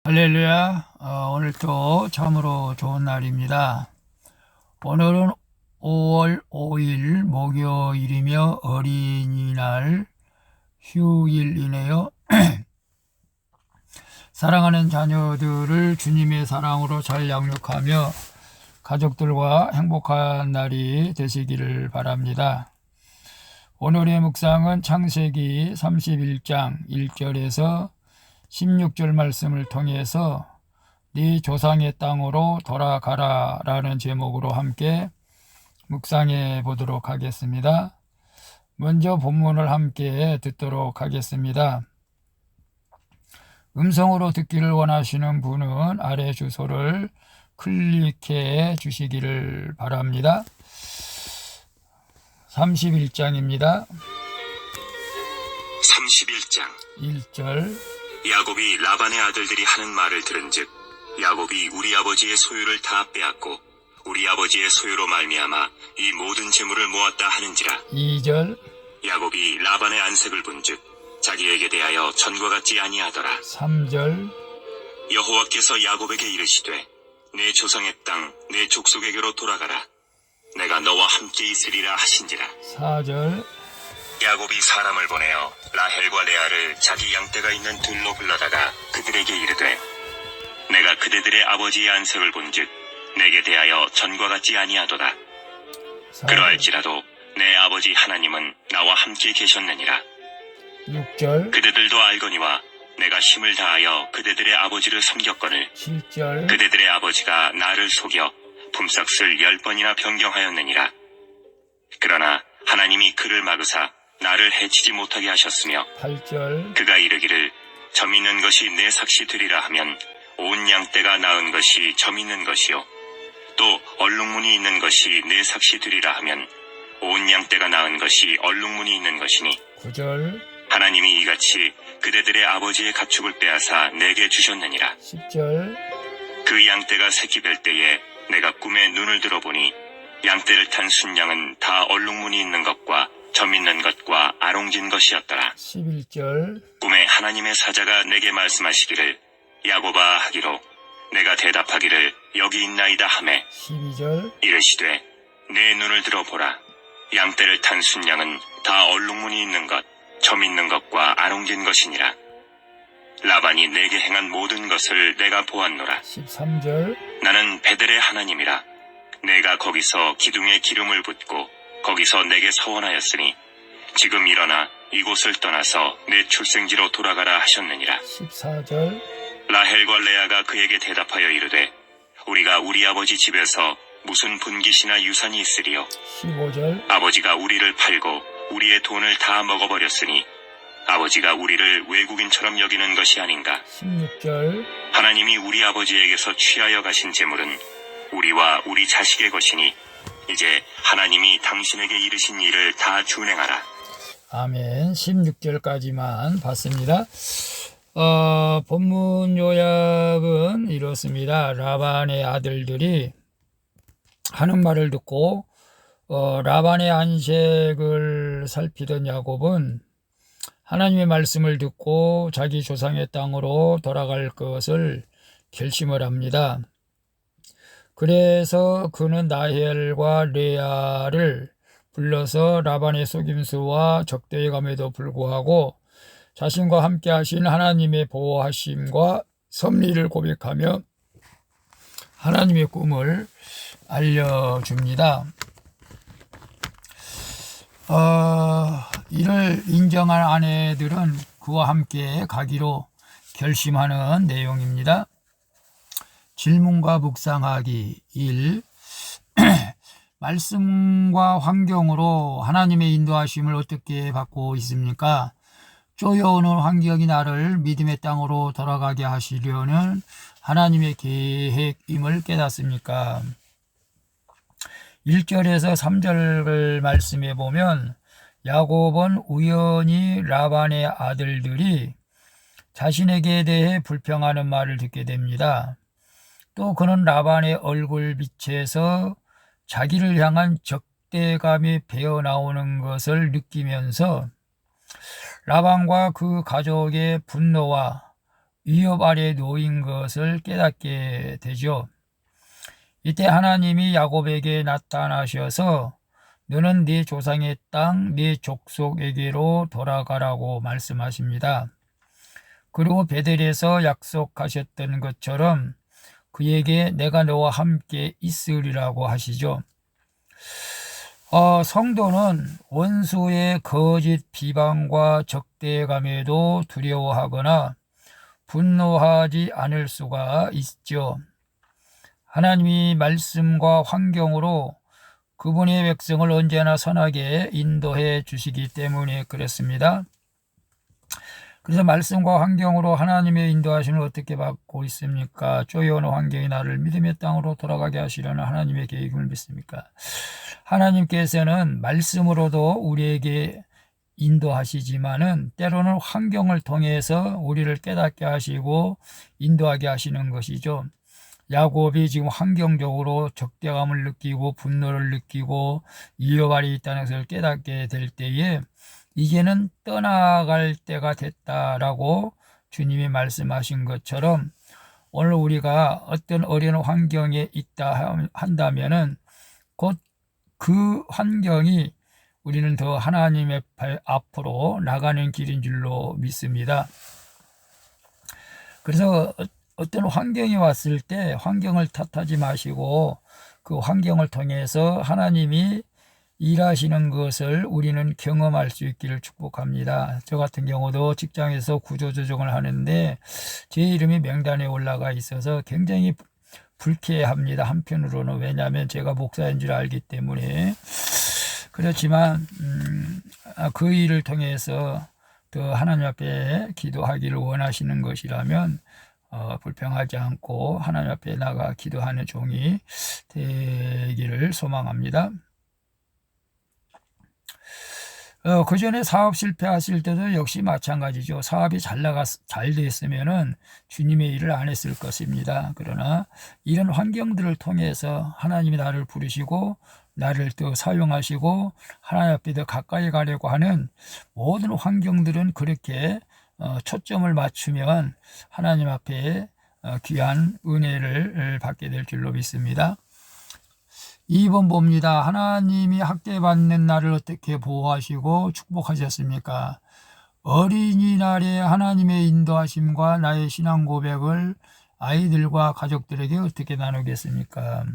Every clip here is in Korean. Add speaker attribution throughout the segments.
Speaker 1: 할렐루야. 오늘 또 참으로 좋은 날입니다. 오늘은 5월 5일 목요일이며 어린이날 휴일이네요. 사랑하는 자녀들을 주님의 사랑으로 잘 양육하며 가족들과 행복한 날이 되시기를 바랍니다. 오늘의 묵상은 창세기 31장 1절에서 16절 말씀을 통해서 네 조상의 땅으로 돌아가라 라는 제목으로 함께 묵상해 보도록 하겠습니다. 먼저 본문을 함께 듣도록 하겠습니다. 음성으로 듣기를 원하시는 분은 아래 주소를 클릭해 주시기를 바랍니다. 31장입니다.
Speaker 2: 31장
Speaker 1: 1절
Speaker 2: 야곱이 라반의 아들들이 하는 말을 들은즉 야곱이 우리 아버지의 소유를 다 빼앗고 우리 아버지의 소유로 말미암아 이 모든 재물을 모았다 하는지라.
Speaker 1: 2절
Speaker 2: 야곱이 라반의 안색을 본즉 자기에게 대하여 전과 같지 아니하더라.
Speaker 1: 3절
Speaker 2: 여호와께서 야곱에게 이르시되 내 조상의 땅 내 족속에게로 돌아가라. 내가 너와 함께 있으리라 하신지라.
Speaker 1: 4절
Speaker 2: 야곱이 사람을 보내어 라헬과 레아를 자기 양떼가 있는 들로 불러다가 그들에게 이르되 내가 그대들의 아버지의 안색을 본즉 내게 대하여 전과 같지 아니하도다. 그러할지라도 내 아버지 하나님은 나와 함께 계셨느니라.
Speaker 1: 6절
Speaker 2: 그대들도 알거니와 내가 힘을 다하여 그대들의 아버지를 섬겼거늘
Speaker 1: 7절
Speaker 2: 그대들의 아버지가 나를 속여 품삯을 10번이나 변경하였느니라. 그러나 하나님이 그를 막으사 나를 해치지 못하게 하셨으며
Speaker 1: 8절
Speaker 2: 그가 이르기를 점 있는 것이 내 삭시 되리라 하면 온 양떼가 낳은 것이 점 있는 것이요 또 얼룩무늬 있는 것이 내 삭시 되리라 하면 온 양떼가 낳은 것이 얼룩무늬 있는 것이니
Speaker 1: 9절
Speaker 2: 하나님이 이같이 그대들의 아버지의 가축을 빼앗아 내게 주셨느니라.
Speaker 1: 10절
Speaker 2: 그 양떼가 새끼 뵐 때에 내가 꿈에 눈을 들어보니 양떼를 탄 순양은 다 얼룩무늬 있는 것과 점 있는 것과 아롱진 것이었더라.
Speaker 1: 11절
Speaker 2: 꿈에 하나님의 사자가 내게 말씀하시기를 야곱아 하기로 내가 대답하기를 여기 있나이다 하매
Speaker 1: 12절
Speaker 2: 이르시되 내 눈을 들어보라. 양떼를 탄 순양은 다 얼룩무늬 있는 것, 점 있는 것과 아롱진 것이니라. 라반이 내게 행한 모든 것을 내가 보았노라.
Speaker 1: 13절
Speaker 2: 나는 베델의 하나님이라. 내가 거기서 기둥에 기름을 붓고 거기서 내게 서원하였으니 지금 일어나 이곳을 떠나서 내 출생지로 돌아가라 하셨느니라.
Speaker 1: 14절
Speaker 2: 라헬과 레아가 그에게 대답하여 이르되 우리가 우리 아버지 집에서 무슨 분깃이나 유산이 있으리요.
Speaker 1: 15절
Speaker 2: 아버지가 우리를 팔고 우리의 돈을 다 먹어버렸으니 아버지가 우리를 외국인처럼 여기는 것이 아닌가.
Speaker 1: 16절
Speaker 2: 하나님이 우리 아버지에게서 취하여 가신 재물은 우리와 우리 자식의 것이니 이제 하나님이 당신에게 이르신 일을 다 준행하라.
Speaker 1: 아멘. 16절까지만 봤습니다. 본문 요약은 이렇습니다. 라반의 아들들이 하는 말을 듣고 라반의 안색을 살피던 야곱은 하나님의 말씀을 듣고 자기 조상의 땅으로 돌아갈 것을 결심을 합니다. 그래서 그는 라헬과 레아를 불러서 라반의 속임수와 적대에 감에도 불구하고 자신과 함께 하신 하나님의 보호하심과 섭리를 고백하며 하나님의 꿈을 알려줍니다. 이를 인정한 아내들은 그와 함께 가기로 결심하는 내용입니다. 질문과 묵상하기 1. 말씀과 환경으로 하나님의 인도하심을 어떻게 받고 있습니까? 쪼여오는 환경이 나를 믿음의 땅으로 돌아가게 하시려는 하나님의 계획임을 깨닫습니까? 1절에서 3절 말씀에 보면 야곱은 우연히 라반의 아들들이 자신에게 대해 불평하는 말을 듣게 됩니다. 또 그는 라반의 얼굴빛에서 자기를 향한 적대감이 배어나오는 것을 느끼면서 라반과 그 가족의 분노와 위협 아래 놓인 것을 깨닫게 되죠. 이때 하나님이 야곱에게 나타나셔서 너는 네 조상의 땅, 네 족속에게로 돌아가라고 말씀하십니다. 그리고 베델에서 약속하셨던 것처럼 그에게 내가 너와 함께 있으리라고 하시죠. 성도는 원수의 거짓 비방과 적대감에도 두려워하거나 분노하지 않을 수가 있죠. 하나님이 말씀과 환경으로 그분의 백성을 언제나 선하게 인도해 주시기 때문에 그렇습니다. 그래서 말씀과 환경으로 하나님의 인도하심을 어떻게 받고 있습니까? 쪼여오는 환경이 나를 믿음의 땅으로 돌아가게 하시려는 하나님의 계획을 믿습니까? 하나님께서는 말씀으로도 우리에게 인도하시지만은 때로는 환경을 통해서 우리를 깨닫게 하시고 인도하게 하시는 것이죠. 야곱이 지금 환경적으로 적대감을 느끼고 분노를 느끼고 위협 아래 있다는 것을 깨닫게 될 때에 이제는 떠나갈 때가 됐다라고 주님이 말씀하신 것처럼 오늘 우리가 어떤 어려운 환경에 있다 한다면은 곧 그 환경이 우리는 더 하나님의 앞으로 나가는 길인 줄로 믿습니다. 그래서 어떤 환경이 왔을 때 환경을 탓하지 마시고 그 환경을 통해서 하나님이 일하시는 것을 우리는 경험할 수 있기를 축복합니다. 저 같은 경우도 직장에서 구조조정을 하는데 제 이름이 명단에 올라가 있어서 굉장히 불쾌합니다. 한편으로는. 왜냐하면 제가 목사인 줄 알기 때문에. 그렇지만 그 일을 통해서 더 하나님 앞에 기도하기를 원하시는 것이라면 불평하지 않고 하나님 앞에 나가 기도하는 종이 되기를 소망합니다. 그 전에 사업 실패하실 때도 역시 마찬가지죠. 사업이 잘 됐으면은 주님의 일을 안 했을 것입니다. 그러나 이런 환경들을 통해서 하나님이 나를 부르시고 나를 또 사용하시고 하나님 앞에 더 가까이 가려고 하는 모든 환경들은 그렇게 초점을 맞추면 하나님 앞에 귀한 은혜를 받게 될 줄로 믿습니다. 2번 봅니다. 하나님이 학대받는 날을 어떻게 보호하시고 축복하셨습니까? 어린이날에 하나님의 인도하심과 나의 신앙 고백을 아이들과 가족들에게 어떻게 나누겠습니까?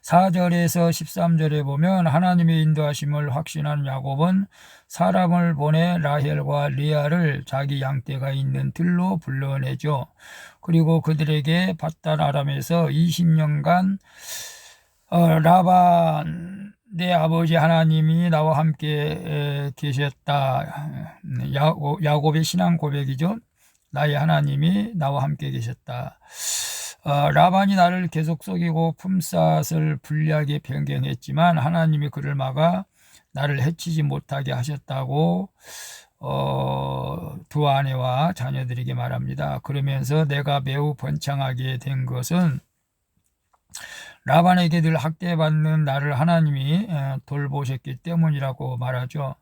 Speaker 1: 4절에서 13절에 보면 하나님의 인도하심을 확신한 야곱은 사람을 보내 라헬과 레아를 자기 양떼가 있는 들로 불러내죠. 그리고 그들에게 밧단 아람에서 20년간 라반 내 아버지 하나님이 나와 함께 계셨다. 야곱의 신앙 고백이죠. 나의 하나님이 나와 함께 계셨다. 라반이 나를 계속 속이고 품삯을 불리하게 변경했지만 하나님이 그를 막아 나를 해치지 못하게 하셨다고 두 아내와 자녀들에게 말합니다. 그러면서 내가 매우 번창하게 된 것은 라반에게 늘 학대받는 나를 하나님이 돌보셨기 때문이라고 말하죠.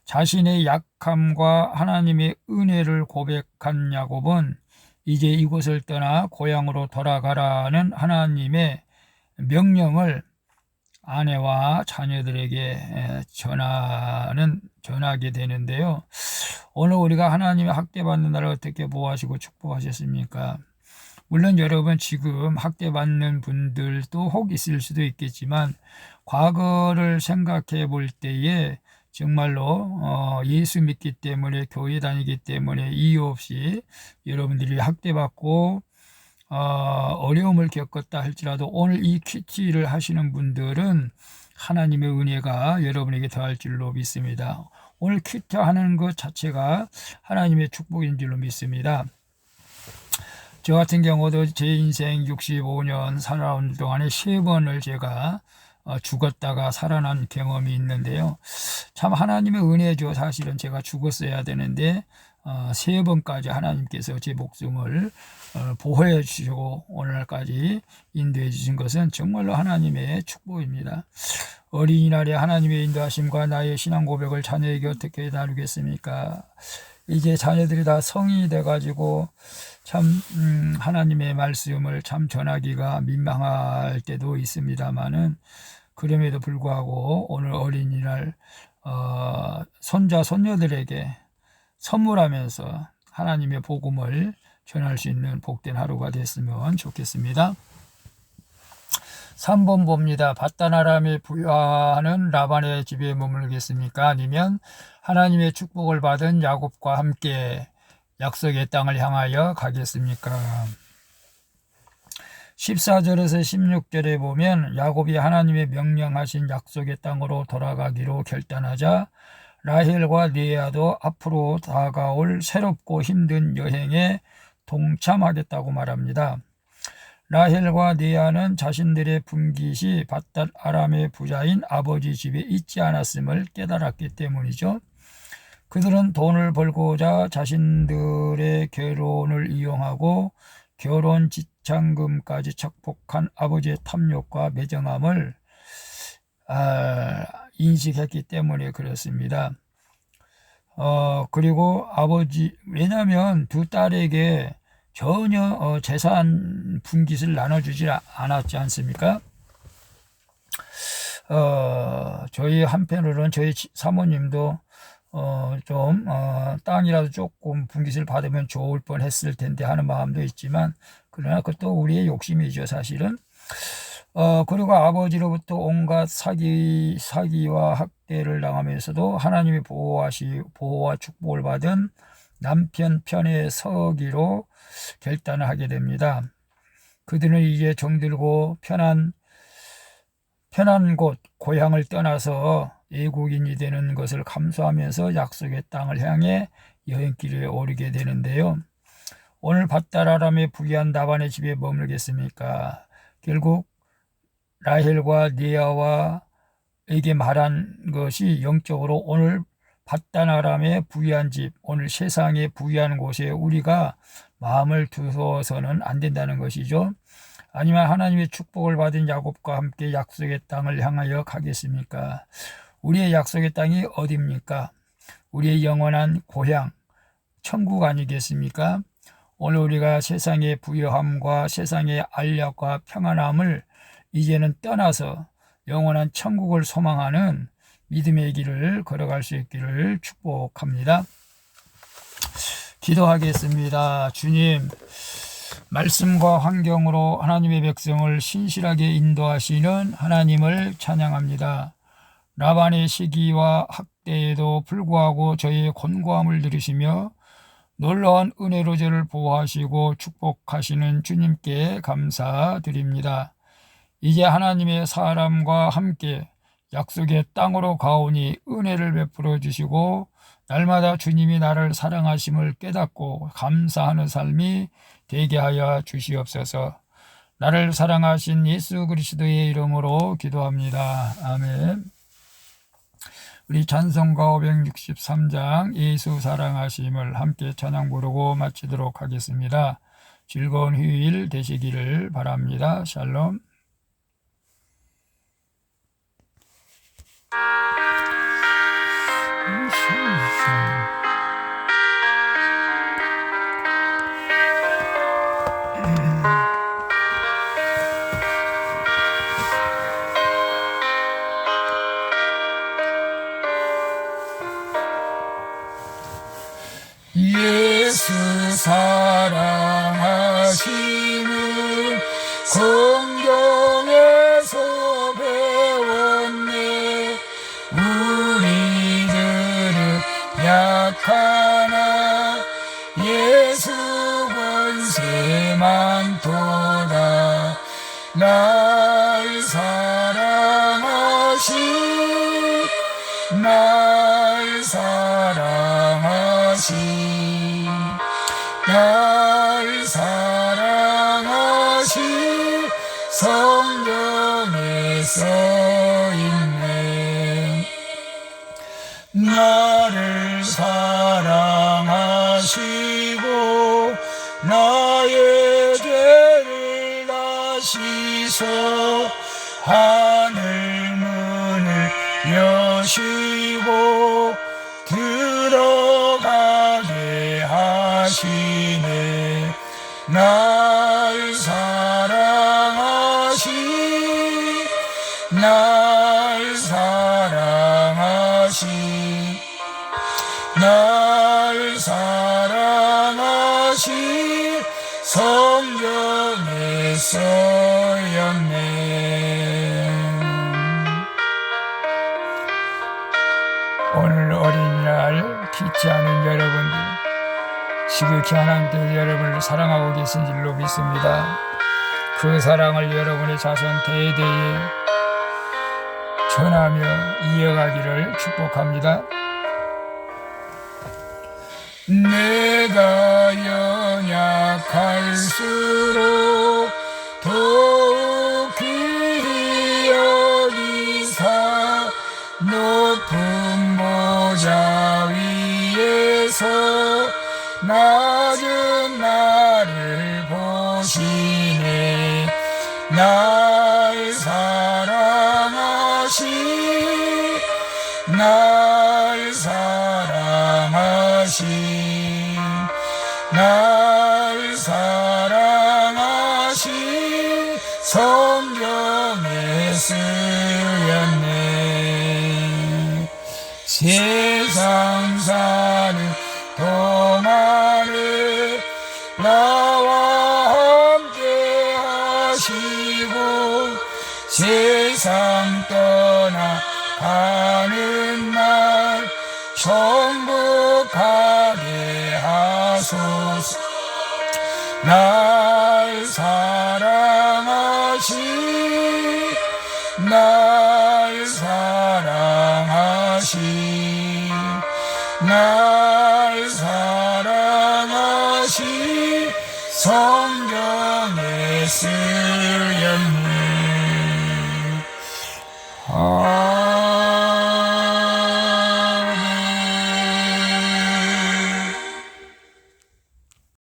Speaker 1: 자신의 약함과 하나님의 은혜를 고백한 야곱은 이제 이곳을 떠나 고향으로 돌아가라는 하나님의 명령을 아내와 자녀들에게 전하게 되는데요. 오늘 우리가 하나님의 학대받는 나를 어떻게 보호하시고 축복하셨습니까? 물론 여러분 지금 학대받는 분들도 혹 있을 수도 있겠지만 과거를 생각해 볼 때에 정말로 예수 믿기 때문에 교회 다니기 때문에 이유 없이 여러분들이 학대받고 어려움을 겪었다 할지라도 오늘 이 큐티를 하시는 분들은 하나님의 은혜가 여러분에게 더할 줄로 믿습니다. 오늘 큐티 하는 것 자체가 하나님의 축복인 줄로 믿습니다. 저 같은 경우도 제 인생 65년 살아온 동안에 3번을 제가 죽었다가 살아난 경험이 있는데요. 참 하나님의 은혜죠. 사실은 제가 죽었어야 되는데 3번까지 하나님께서 제 목숨을 보호해 주시고 오늘날까지 인도해 주신 것은 정말로 하나님의 축복입니다. 어린이날에 하나님의 인도하심과 나의 신앙 고백을 자녀에게 어떻게 나누겠습니까? 이제 자녀들이 다 성인이 돼가지고 참 하나님의 말씀을 참 전하기가 민망할 때도 있습니다만은, 그럼에도 불구하고 오늘 어린이날 손자 손녀들에게 선물하면서 하나님의 복음을 전할 수 있는 복된 하루가 됐으면 좋겠습니다. 3번 봅니다. 바단 아람에 부유하는 라반의 집에 머물겠습니까? 아니면 하나님의 축복을 받은 야곱과 함께 약속의 땅을 향하여 가겠습니까? 14절에서 16절에 보면 야곱이 하나님의 명령하신 약속의 땅으로 돌아가기로 결단하자 라헬과 레아도 앞으로 다가올 새롭고 힘든 여행에 동참하겠다고 말합니다. 라헬과 레아는 자신들의 분깃이 바단 아람의 부자인 아버지 집에 있지 않았음을 깨달았기 때문이죠. 그들은 돈을 벌고자 자신들의 결혼을 이용하고 결혼 지참금까지 착복한 아버지의 탐욕과 매정함을 인식했기 때문에 그렇습니다. 그리고 왜냐하면 두 딸에게 전혀 재산 분깃을 나눠주지 않았지 않습니까? 저희 한편으로는 저희 사모님도 땅이라도 조금 분깃을 받으면 좋을 뻔 했을 텐데 하는 마음도 있지만, 그러나 그것도 우리의 욕심이죠, 사실은. 그리고 아버지로부터 온갖 사기와 학대를 당하면서도 하나님의 보호와 축복을 받은 남편 편에 서기로 결단을 하게 됩니다. 그들은 이제 정들고 편한 곳, 고향을 떠나서 애국인이 되는 것을 감수하면서 약속의 땅을 향해 여행길에 오르게 되는데요. 오늘 바단 아람에 부유한 라반의 집에 머물겠습니까? 결국 라헬과 레아와에게 말한 것이 영적으로 오늘 바단 아람의 부유한 집, 오늘 세상의 부유한 곳에 우리가 마음을 두어서는 안 된다는 것이죠. 아니면 하나님의 축복을 받은 야곱과 함께 약속의 땅을 향하여 가겠습니까? 우리의 약속의 땅이 어디입니까? 우리의 영원한 고향, 천국 아니겠습니까? 오늘 우리가 세상의 부유함과 세상의 안락과 평안함을 이제는 떠나서 영원한 천국을 소망하는 믿음의 길을 걸어갈 수 있기를 축복합니다. 기도하겠습니다. 주님, 말씀과 환경으로 하나님의 백성을 신실하게 인도하시는 하나님을 찬양합니다. 라반의 시기와 학대에도 불구하고 저희의 곤고함을 들으시며 놀라운 은혜로 저를 보호하시고 축복하시는 주님께 감사드립니다. 이제 하나님의 사람과 함께 약속의 땅으로 가오니 은혜를 베풀어 주시고 날마다 주님이 나를 사랑하심을 깨닫고 감사하는 삶이 되게 하여 주시옵소서. 나를 사랑하신 예수 그리스도의 이름으로 기도합니다. 아멘. 우리 찬송가 563장 예수 사랑하심을 함께 찬양 부르고 마치도록 하겠습니다. 즐거운 휴일 되시기를 바랍니다. 샬롬. 예수 사랑하심을 성경에서 배웠네. 우리들은 약하나 예수 권세 많도다. 날 사랑하신 날 사랑하신 성경에 써있네. 나를 사랑하시고 나의 죄를 다시서 하늘 문을 여시고 들어가게 날 사랑하시 날 사랑하시 날 사랑하시 성경에 써였네. 오늘 어린이날 기치 않은 여러분들, 지극히 하나님께서 여러분을 사랑하고 계신 줄로 믿습니다. 그 사랑을 여러분의 자손 대대에 전하며 이어가기를 축복합니다. 내가 연약할수록 더욱 귀히 여기사 높은 보좌 위에서 낮은 나를 보시네. 날 사랑하시 날 사랑하시 날 사랑하시 성경에 쓰였네. 세상 사는 동안에 나와 함께 하시고 세상 떠나가는 날 천국 가게 하소서. 날 사랑하시 날 사랑하시 날 사랑하시 성경에 쓰였네.